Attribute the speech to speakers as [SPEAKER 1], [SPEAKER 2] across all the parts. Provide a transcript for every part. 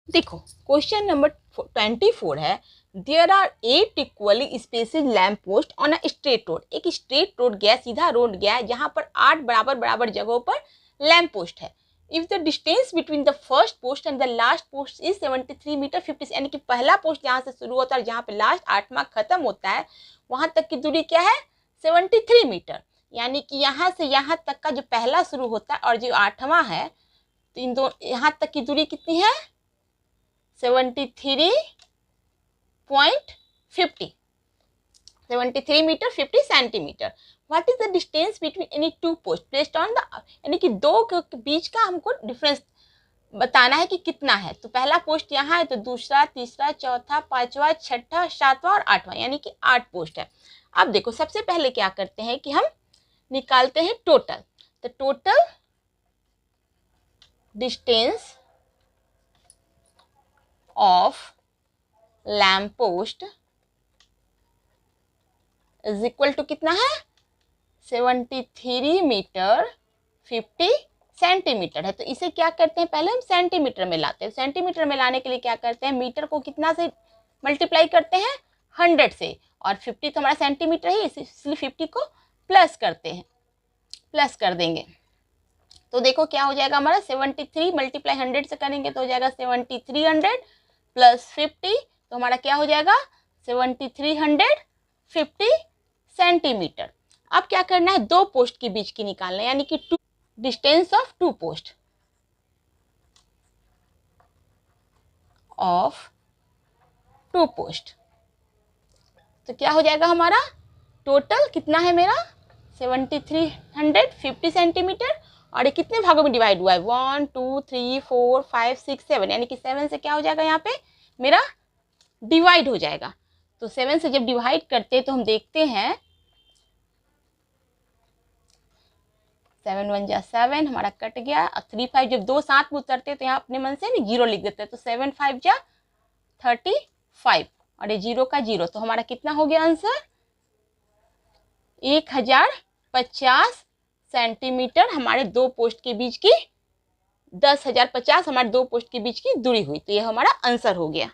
[SPEAKER 1] देखो question number 24 है, there are 8 equally spaced lamp post on a straight road. एक straight road गया, सीधा रोड गया है, जहां पर 8 बराबर बराबर जगहों पर लैम्प पोस्ट है। If the distance between the first post and the last post is 73 metre 50, यानी कि पहला पोस्ट जहां से शुरू होता है जहां पे लास्ट 8वां खत्म होता है, वहां तक की दूरी क्या है? 73 मीटर। यानी कि यहाँ से यहाँ तक का जो पहला शुरू होता है और जो 8वां है, तो इन दो यहाँ तक की दूरी कितनी है? 73.50, 73 metre 50 centimetre. What is the distance between any two post placed on the, यानी कि दो के बीच का हमको डिफरेंस बताना है कि कितना है। तो पहला पोस्ट यहाँ है, तो दूसरा, तीसरा, चौथा, पांचवा, छठा, सातवां और आठवां, यानी कि 8 पोस्ट है। अब देखो सबसे पहले क्या करते हैं कि हम निकालते हैं टोटल। तो total distance of lamp post is equal to कितना है? 73 मीटर 50 सेंटीमीटर है। तो इसे क्या करते हैं, पहले हम सेंटीमीटर में लाते हैं। सेंटीमीटर में लाने के लिए क्या करते हैं, मीटर को कितना से मल्टीप्लाई करते हैं? 100 से, और 50 तो हमारा सेंटीमीटर है, इसलिए 50 को प्लस करते हैं, प्लस कर देंगे। तो देखो क्या हो जाएगा हमारा, 73 मल्टीप्लाई 100 से करेंगे तो हो जाएगा 7300 प्लस 50, तो हमारा क्या हो जाएगा? 7350 सेंटीमीटर। अब क्या करना है, दो पोस्ट के बीच की निकालना है, यानी कि डिस्टेंस ऑफ टू पोस्ट तो क्या हो जाएगा हमारा? टोटल कितना है मेरा? 7350 सेंटीमीटर, और ये कितने भागों में डिवाइड हुआ है? 1 2 3 4 5 6 7, यानी कि 7 से क्या हो जाएगा यहाँ पे मेरा डिवाइड हो जाएगा। तो 7 से जब डिवाइड करते हैं तो हम देखते हैं 7 1 जा 7, हमारा कट गया। और 3 5 जब दो साथ में उतरते हैं तो यहाँ अपने मन से 0 लिख देते हैं, तो 7 5 जा 35, और ये 0 का 0, तो हमारा कितना हो गया आंसर? 1050 सेंटीमीटर हमारे दो पोस्ट के बीच की, 10,050 हमारे दो पोस्ट के बीच की दूरी हुई। तो ये हमारा आंसर हो गया।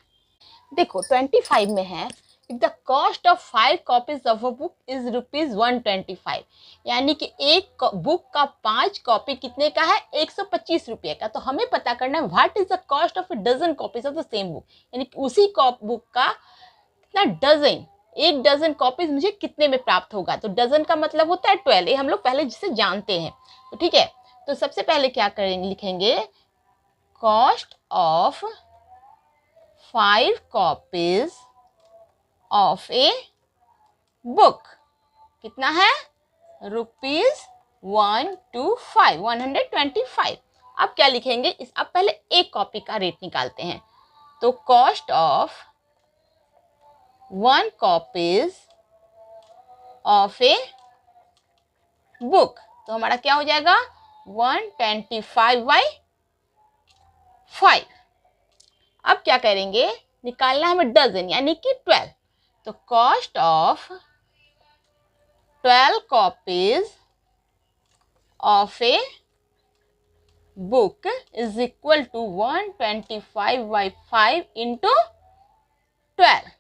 [SPEAKER 1] देखो 25 में है, the cost of 5 copies of a book is ₹125, यानी कि एक बुक का 5 कॉपी कितने का है? 125 रुपये का। तो हमें पता करना है what is the cost of a dozen copies of the same book, यानी कि उसी बुक का कितना डजन, एक डजन कॉपीज मुझे कितने में प्राप्त होगा। तो डजन का मतलब होता है 12, ये हम लोग पहले जिसे जानते हैं। तो ठीक है, तो सबसे पहले क्या करेंगे, लिखेंगे cost of 5 copies of a book कितना है? ₹125। अब क्या लिखेंगे, अब पहले एक कॉपी का रेट निकालते हैं। तो cost of 1 copies of a book, तो हमारा क्या हो जाएगा? 125/5। अब क्या करेंगे, निकालना हमें डजन, यानी कि 12। तो cost of 12 copies of a book is equal to 125/5 into 12।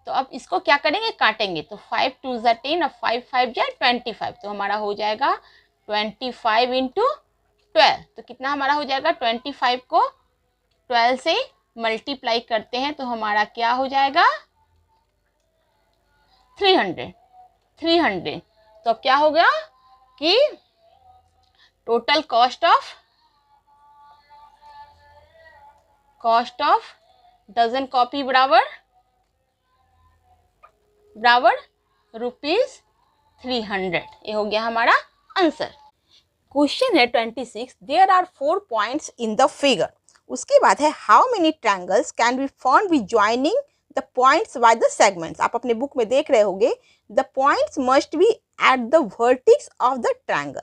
[SPEAKER 1] तो अब इसको क्या करेंगे, काटेंगे। तो 5 2 जा 10 और 5 5 जा 25, तो हमारा हो जाएगा 25 इंटू 12। तो कितना हमारा हो जाएगा? 25 को 12 से मल्टीप्लाई करते हैं तो हमारा क्या हो जाएगा? 300। तो अब क्या हो गया कि total cost of dozen copy बराबर ₹300। ये हो गया हमारा आंसर। क्वेश्चन है 26, there are 4 points in the figure. उसके बाद है how many triangles can be found with joining the points by the segments. आप अपने बुक में देख रहे होंगे, the points must be at the vertex of the triangle,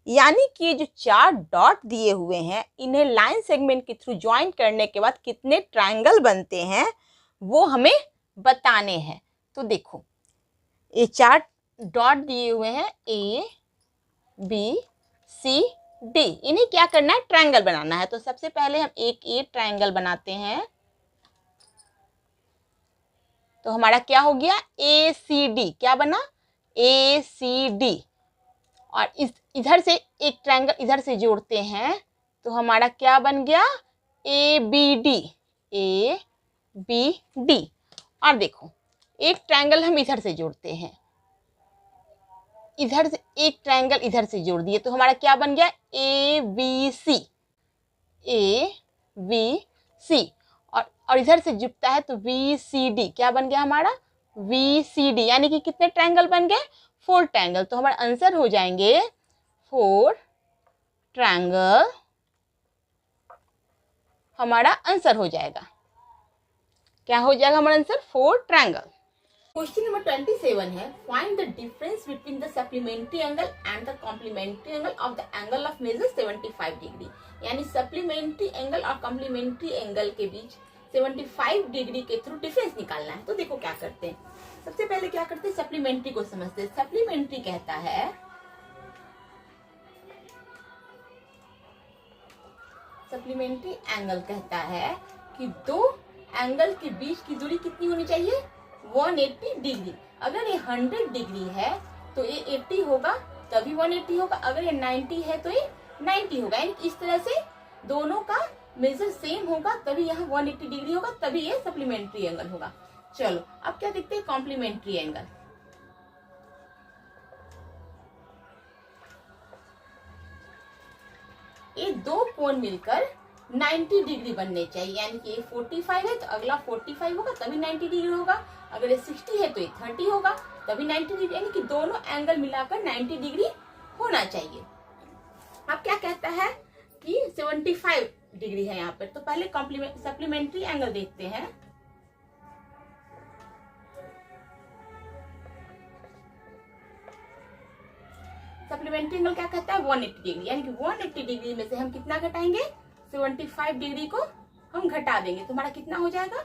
[SPEAKER 1] यानी कि ये जो 4 डॉट दिए हुए हैं, इन्हें लाइन सेगमेंट के थ्रू ज्वाइन करने के बाद कितने ट्रायंगल बनते हैं वो हमें बताने हैं। तो देखो ये 4 डॉट दिए हुए हैं, A B C डी। इन्हें क्या करना है, ट्रायंगल बनाना है। तो सबसे पहले हम एक ये ट्रायंगल बनाते हैं। तो हमारा क्या हो गया, ए सी डी। क्या बना, ए सी डी। और इधर से एक ट्रायंगल इधर से जोड़ते हैं तो हमारा क्या बन गया, A B D. A B D. और देखो एक ट्रायंगल हम इधर से जोड़ते हैं, इधर से एक ट्रायंगल इधर से जोड़ दिए तो हमारा क्या बन गया, A B C. A B C. और इधर से जुड़ता है तो वी सी डी। क्या बन गया हमारा, वी सी डी। यानी कि कितने ट्रायंगल बन गए, 4 ट्रायंगल। तो हमारा आंसर हो जाएंगे 4 ट्रायंगल। हमारा आंसर हो जाएगा, क्या हो जाएगा हमारा आंसर, 4 ट्रायंगल। क्वेश्चन नंबर 27 है, find the difference between the supplementary angle and the complementary angle of the angle of measure 75 degree. यानी सप्लीमेंट्री एंगल और कॉम्प्लीमेंट्री एंगल के बीच 75 डिग्री के थ्रू डिफरेंस निकालना है। तो देखो क्या करते हैं, सबसे पहले क्या करते हैं, सप्लीमेंट्री को समझते हैं। सप्लीमेंट्री कहता है, सप्लीमेंट्री एंगल कहता है कि दो एंगल के बीच की दूरी कितनी होनी चाहिए, 180 डिग्री। अगर ये 100 डिग्री है तो ये 80 होगा, तभी 180 होगा। अगर ये 90 है तो ये 90 होगा। यानी इस तरह से दोनों का मेजर सेम होगा, तभी यहाँ 180 डिग्री होगा, तभी ये सप्लीमेंट्री एंगल होगा। चलो अब क्या देखते हैं, कॉम्प्लीमेंट्री एंगल। ये दो कोण मिलकर 90 डिग्री बनने चाहिए। यानी कि ये 45 है तो अगला 45 होगा, तभी 90 डिग्री होगा। अगर ये 60 है तो ये 30 होगा, तभी 90 डिग्री। यानी कि दोनों एंगल मिलाकर 90 डिग्री होना चाहिए। अब क्या कहता है कि 75 डिग्री है यहाँ पर। तो पहले सप्लीमेंट्री एंगल देखते हैं। सप्लीमेंट्री एंगल क्या कहता है, 180 डिग्री। यानी कि 180 डिग्री में से हम कितना घटाएंगे, 75 डिग्री को हम घटा देंगे तो हमारा कितना हो जाएगा,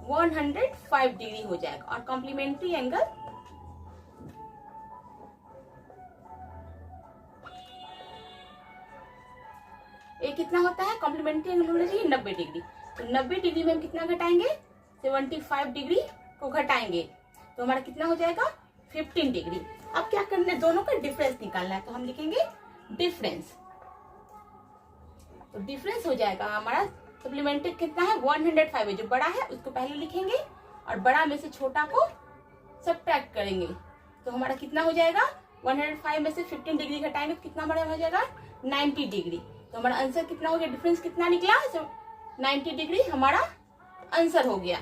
[SPEAKER 1] 105 डिग्री हो जाएगा। और कॉम्प्लीमेंट्री एंगल ये कितना होता है, कॉम्प्लीमेंट्री एंगल होना चाहिए 90 डिग्री। तो 90 डिग्री में हम कितना घटाएंगे, 75 डिग्री को घटाएंगे तो हमारा कितना हो जाएगा, 15 डिग्री। अब क्या करना है, दोनों का डिफरेंस निकालना है। तो हम लिखेंगे डिफरेंस। तो डिफरेंस हो जाएगा हमारा, सप्लीमेंट्री कितना है, 105 है। जो बड़ा है उसको पहले लिखेंगे और बड़ा में से छोटा को सब्ट्रैक्ट करेंगे तो हमारा कितना हो जाएगा, 105 में से 15 डिग्री घटाएंगे तो कितना हमारा हो जाएगा, 90 डिग्री। तो हमारा आंसर कितना हो गया, डिफरेंस कितना निकला, 90 डिग्री हमारा आंसर हो गया।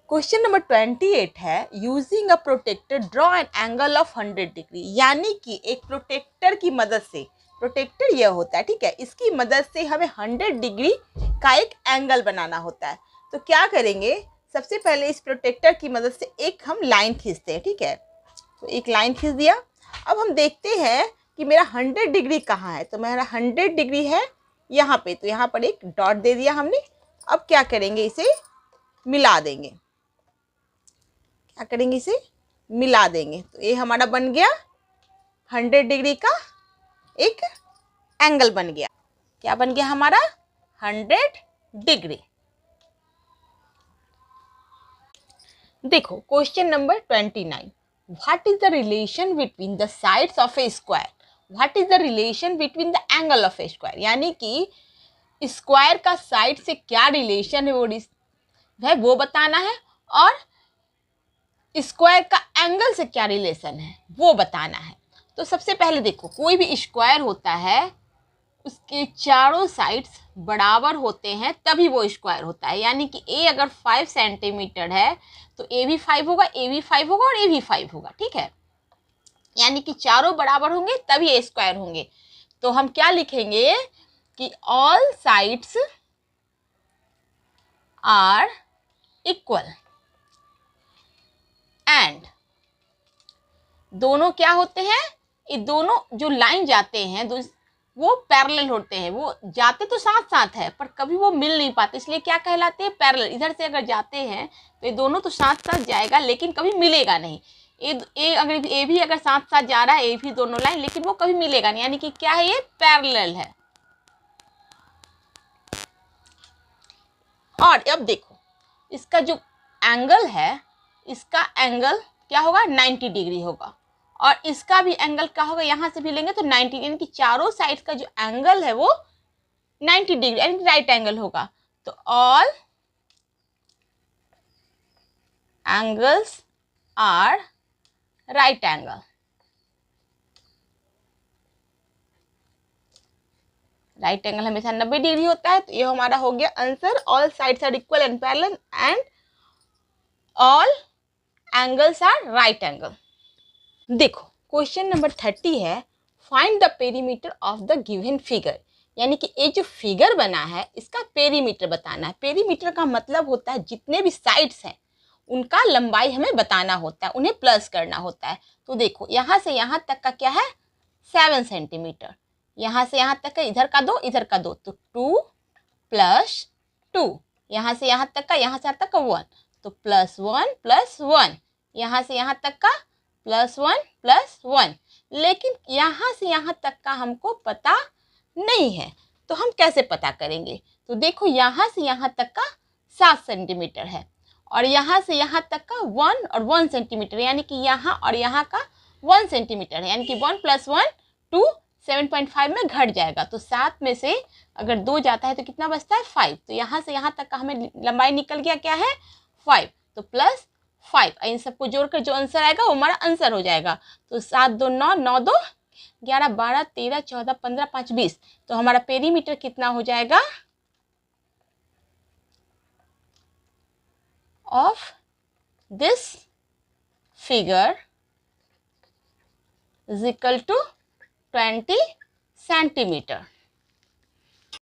[SPEAKER 1] क्वेश्चन नंबर 28 है, using a protractor draw an angle of 100 degree. यानी कि एक प्रोटेक्टर की मदद से, प्रोटेक्टर यह होता है, ठीक है, इसकी मदद से हमें 100 डिग्री का एक एंगल बनाना होता है। तो क्या करेंगे, सबसे पहले इस प्रोटेक्टर की मदद से एक हम लाइन खींचते हैं, ठीक है। तो एक लाइन खींच दिया। अब हम देखते हैं कि मेरा 100 डिग्री कहाँ है। तो मेरा 100 डिग्री है यहाँ पे, तो यहाँ पर एक डॉट दे दिया हमने। अब क्या करेंगे, इसे मिला देंगे। क्या करेंगे, इसे मिला देंगे तो ये हमारा बन गया 100 डिग्री का एक एंगल बन गया। क्या बन गया हमारा, 100 डिग्री। देखो question number 29, what is the relation between the sides of A square. What is the relation between the angle of A square. यानी कि स्क्वायर का साइड से क्या रिलेशन है वो बताना है, और स्क्वायर का एंगल से क्या रिलेशन है वो बताना है। तो सबसे पहले देखो, कोई भी स्क्वायर होता है उसके चारों साइड्स बराबर होते हैं तभी वो स्क्वायर होता है। यानी कि ए अगर 5 सेंटीमीटर है तो ए भी 5 होगा, ए भी 5 होगा और ए भी 5 होगा, ठीक है। यानी कि चारों बराबर होंगे तभी ए स्क्वायर होंगे। तो हम क्या लिखेंगे कि all sides are equal and दोनों क्या होते हैं, ये दोनों जो लाइन जाते हैं वो पैरेलल होते हैं। वो जाते तो साथ साथ है पर कभी वो मिल नहीं पाते, इसलिए क्या कहलाते हैं, पैरेलल। इधर से अगर जाते हैं तो ये दोनों तो साथ साथ जाएगा लेकिन कभी मिलेगा नहीं। ए अगर ए भी अगर साथ साथ जा रहा है, ए भी दोनों लाइन, लेकिन वो कभी मिलेगा नहीं, यानी कि क्या है, ये पैरेलल है। और अब देखो इसका जो एंगल है, इसका एंगल क्या होगा, 90 डिग्री होगा, और इसका भी एंगल क्या होगा, यहाँ से भी लेंगे तो 90, यानी कि चारों साइड का जो एंगल है वो 90 डिग्री यानी कि राइट एंगल होगा। तो all angles are right angle. Right angle हमेशा 90 डिग्री होता है। तो ये हमारा हो गया answer, all sides are equal and parallel and all angles are right angle. देखो क्वेश्चन नंबर 30 है, find the perimeter of the given figure, यानी कि ये जो फिगर बना है इसका पेरीमीटर बताना है। पेरीमीटर का मतलब होता है जितने भी साइड्स हैं उनका लंबाई हमें बताना होता है, उन्हें प्लस करना होता है। तो देखो यहाँ से यहाँ तक का क्या है, 7 सेंटीमीटर, यहाँ से यहाँ तक का, इधर का 2 इधर का 2, तो 2 + 2, यहाँ से यहाँ तक का, यहाँ से यहाँ तक का 1, तो +1 + 1, यहाँ से यहाँ तक का +1 + 1। लेकिन यहाँ से यहाँ तक का हमको पता नहीं है, तो हम कैसे पता करेंगे। तो देखो यहाँ से यहाँ तक का 7 सेंटीमीटर है, और यहाँ से यहाँ तक का 1 और 1 सेंटीमीटर, यानी कि यहाँ और यहाँ का 1 सेंटीमीटर है, यानी कि 1 + 1 2, 7.5 में घट जाएगा। तो 7 में से अगर 2 जाता है तो कितना बचता है, 5। तो यहाँ से यहाँ तक का हमें लंबाई निकल गया क्या है, 5, तो +5। इन सबको जोड़कर जो आंसर आएगा वो हमारा आंसर हो जाएगा। तो 7 2 9, 9 2 11 12 13 14 15 5 20, तो हमारा पेरीमीटर कितना हो जाएगा of this figure is equal to 20 centimetre.